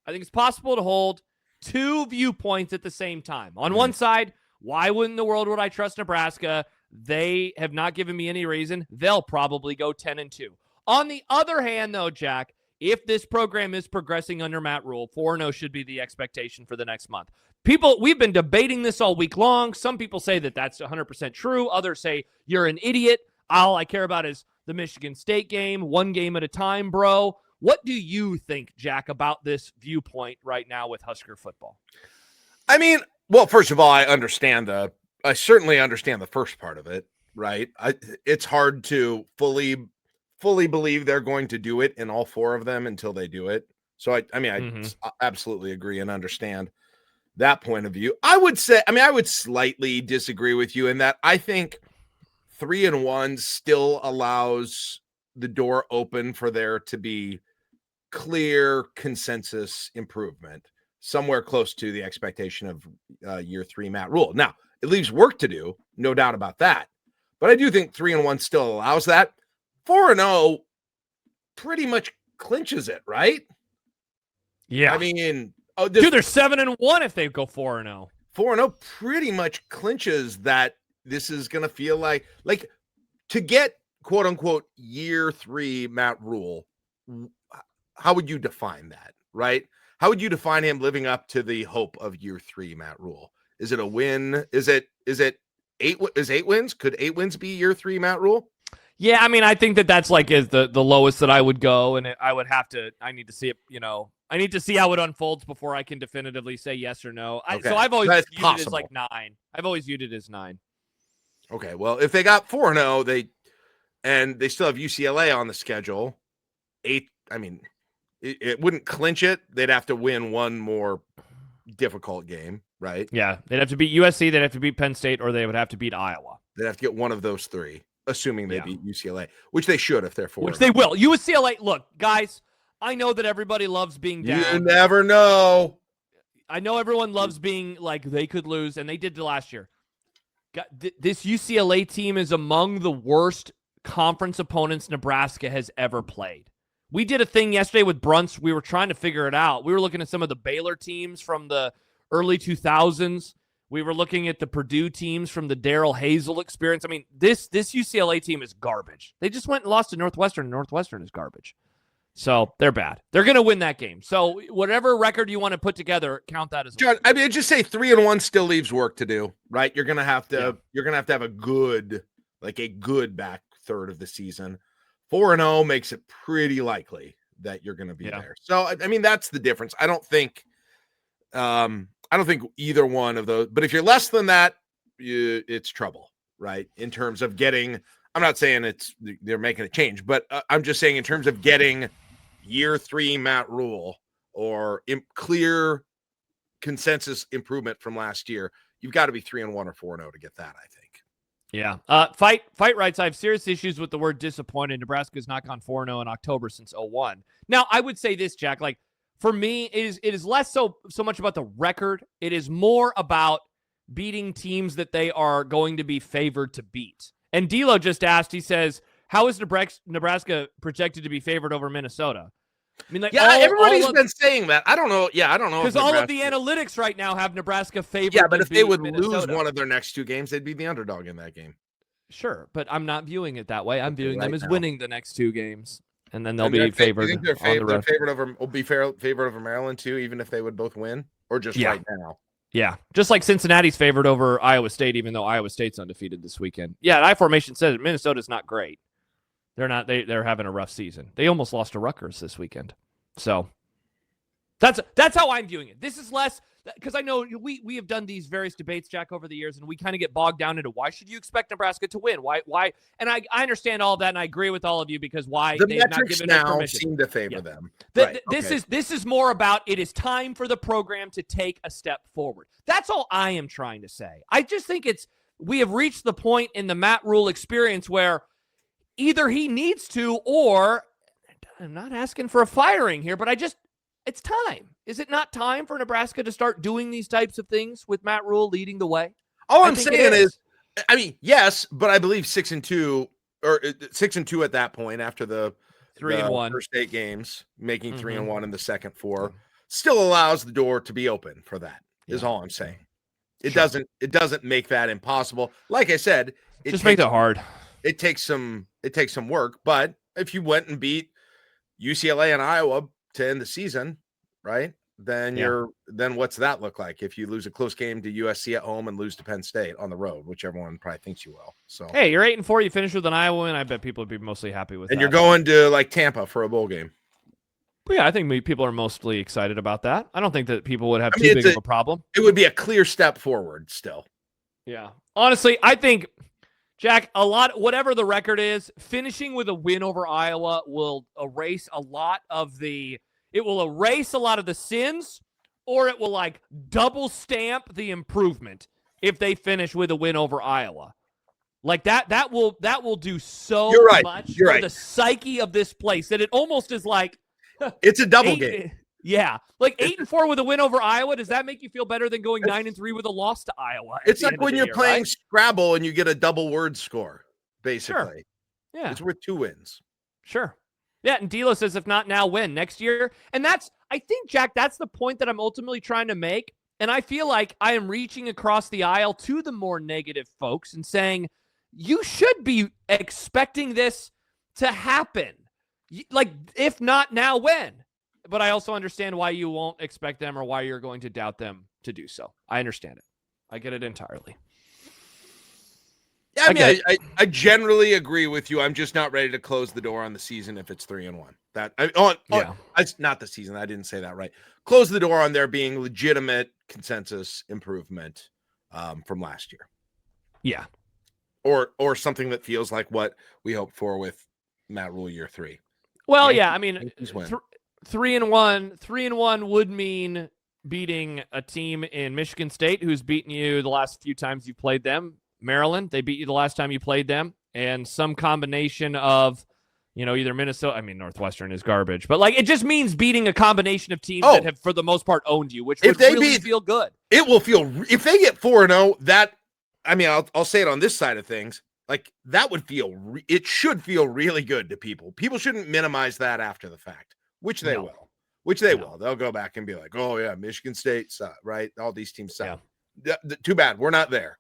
I think it's possible to hold two viewpoints at the same time. On one side, why in the world would I trust Nebraska? They have not given me any reason. They'll probably go 10-2. On the other hand, though, Jack, if this program is progressing under Matt Rhule, 4-0 should be the expectation for the next month. We've been debating this all week long. Some people say that that's 100% true. Others say you're an idiot. All I care about is the Michigan State game, one game at a time, bro. What do you think, Jack, about this viewpoint right now with Husker football? I mean, well, first of all, I certainly understand the first part of it, right? It's hard to fully believe they're going to do it in all four of them until they do it. So I absolutely agree and understand that point of view. I would slightly disagree with you in that I think 3-1 still allows the door open for there to be clear consensus improvement somewhere close to the expectation of year 3 Matt Rhule. Now, it leaves work to do, no doubt about that. But I do think 3-1 still allows that. 4-0 pretty much clinches it, right? Yeah. I mean, dude, they're 7-1 if they go 4-0. 4-0 pretty much clinches that this is going to feel like to get quote unquote year 3 Matt Rhule. How would you define that, right? How would you define him living up to the hope of year 3 Matt Rhule? Is it a win? Is it 8 wins? Could 8 wins be year 3 Matt Rhule? Yeah, I mean, I think that's is the lowest that I would go, and I need to see it, I need to see how it unfolds before I can definitively say yes or no. Okay. So I've always viewed it as 9. I've always viewed it as 9. Okay, well, if they got 4-0, they still have UCLA on the schedule. 8, I mean, it wouldn't clinch it. They'd have to win one more difficult game, right? Yeah, they'd have to beat USC, they'd have to beat Penn State, or they would have to beat Iowa. They'd have to get one of those 3, assuming they beat UCLA, which they should if they're 4. Which they will. UCLA, look, guys, I know that everybody loves being down. You never know. I know everyone loves being like they could lose, and they did last year. This UCLA team is among the worst conference opponents Nebraska has ever played. We did a thing yesterday with Brunts. We were trying to figure it out. We were looking at some of the Baylor teams from the early 2000s. We were looking at the Purdue teams from the Darrell Hazel experience. I mean, this UCLA team is garbage. They just went and lost to Northwestern, and Northwestern is garbage. So they're bad. They're going to win that game. So whatever record you want to put together, count that as John. I mean, just say 3-1 still leaves work to do, right? You're going to have to have a good back third of the season. 4-0 makes it pretty likely that you're going to be there. So I mean, that's the difference. I don't think either one of those, but if you're less than that, it's trouble, right? In terms of getting, I'm not saying they're making a change, but I'm just saying in terms of getting year 3 Matt Rhule or clear consensus improvement from last year, you've got to be 3-1 or 4-0 to get that, I think. Yeah. Fight writes, I have serious issues with the word disappointed. Nebraska's not gone 4-0 in October since 2001. Now, I would say this, Jack, for me, it is less so much about the record. It is more about beating teams that they are going to be favored to beat. And D'Lo just asked, he says, how is Nebraska projected to be favored over Minnesota? I mean, everybody's been saying that. I don't know. Yeah, I don't know. Because all of the analytics right now have Nebraska favored. Yeah, but if they would Minnesota. lose one of their next 2 games, they'd be the underdog in that game. Sure, but I'm not viewing it that way. I'm viewing them as winning the next 2 games, and then they'll be favored. You think they're favored over Maryland too, even if they would both win, or just right now? Yeah, just like Cincinnati's favored over Iowa State, even though Iowa State's undefeated this weekend. Yeah, and I-Formation says Minnesota's not great. They're not. They're having a rough season. They almost lost to Rutgers this weekend. So that's how I'm viewing it. This is less because I know we have done these various debates, Jack, over the years, and we kind of get bogged down into why should you expect Nebraska to win? Why? And I understand all of that, and I agree with all of you because why the they've not metrics given now permission. Seem to favor them. This is more about it is time for the program to take a step forward. That's all I am trying to say. I just think we have reached the point in the Matt Rhule experience where either he needs to or I'm not asking for a firing here, but it's time. Is it not time for Nebraska to start doing these types of things with Matt Rhule leading the way? All I'm saying is, I mean, yes, but I believe 6-2 or 6-2 at that point after the 3-1 first 8 games, making 3-1 in the second 4. still allows the door to be open for that. Is all I'm saying. It doesn't make that impossible. Like I said, it just makes it hard. It takes some work, but if you went and beat UCLA and Iowa to end the season, right? Then then what's that look like if you lose a close game to USC at home and lose to Penn State on the road, which everyone probably thinks you will. So hey, you're 8-4. You finish with an Iowa win. I bet people would be mostly happy with that. And you're going to like Tampa for a bowl game. But yeah, I think people are mostly excited about that. I don't think that people would have too big of a problem. It would be a clear step forward still. Yeah. Honestly, I think, Jack, whatever the record is, finishing with a win over Iowa will erase a lot of the sins, or it will like double stamp the improvement if they finish with a win over Iowa. Like that will do so much for the psyche of this place that it almost is like it's a double game. Yeah. Like 8-4 with a win over Iowa. Does that make you feel better than going 9-3 with a loss to Iowa? It's like when you're playing Scrabble and you get a double word score, basically. Sure. Yeah. It's worth 2 wins. Sure. Yeah. And Dilo says, if not now, when? Next year? And I think, Jack, that's the point that I'm ultimately trying to make. And I feel like I am reaching across the aisle to the more negative folks and saying, you should be expecting this to happen. Like, if not now, when? But I also understand why you won't expect them or why you're going to doubt them to do so. I understand it. I get it entirely. Yeah, I generally agree with you. I'm just not ready to close the door on the season if it's 3-1. It's not the season. I didn't say that right. Close the door on there being legitimate consensus improvement from last year. Yeah. Or something that feels like what we hoped for with Matt Rhule year 3. Well, yeah, I mean, 3-1 would mean beating a team in Michigan State who's beaten you the last few times you played them. Maryland, they beat you the last time you played them, and some combination of, either Minnesota. I mean, Northwestern is garbage, but like it just means beating a combination of teams that have, for the most part, owned you, which would really feel good. It will feel if they get 4-0. That I'll say it on this side of things. Like that would feel. It should feel really good to people. People shouldn't minimize that after the fact, which they will. Will. They'll go back and be like, "Oh yeah, Michigan State, right? All these teams suck." Yeah. Too bad we're not there.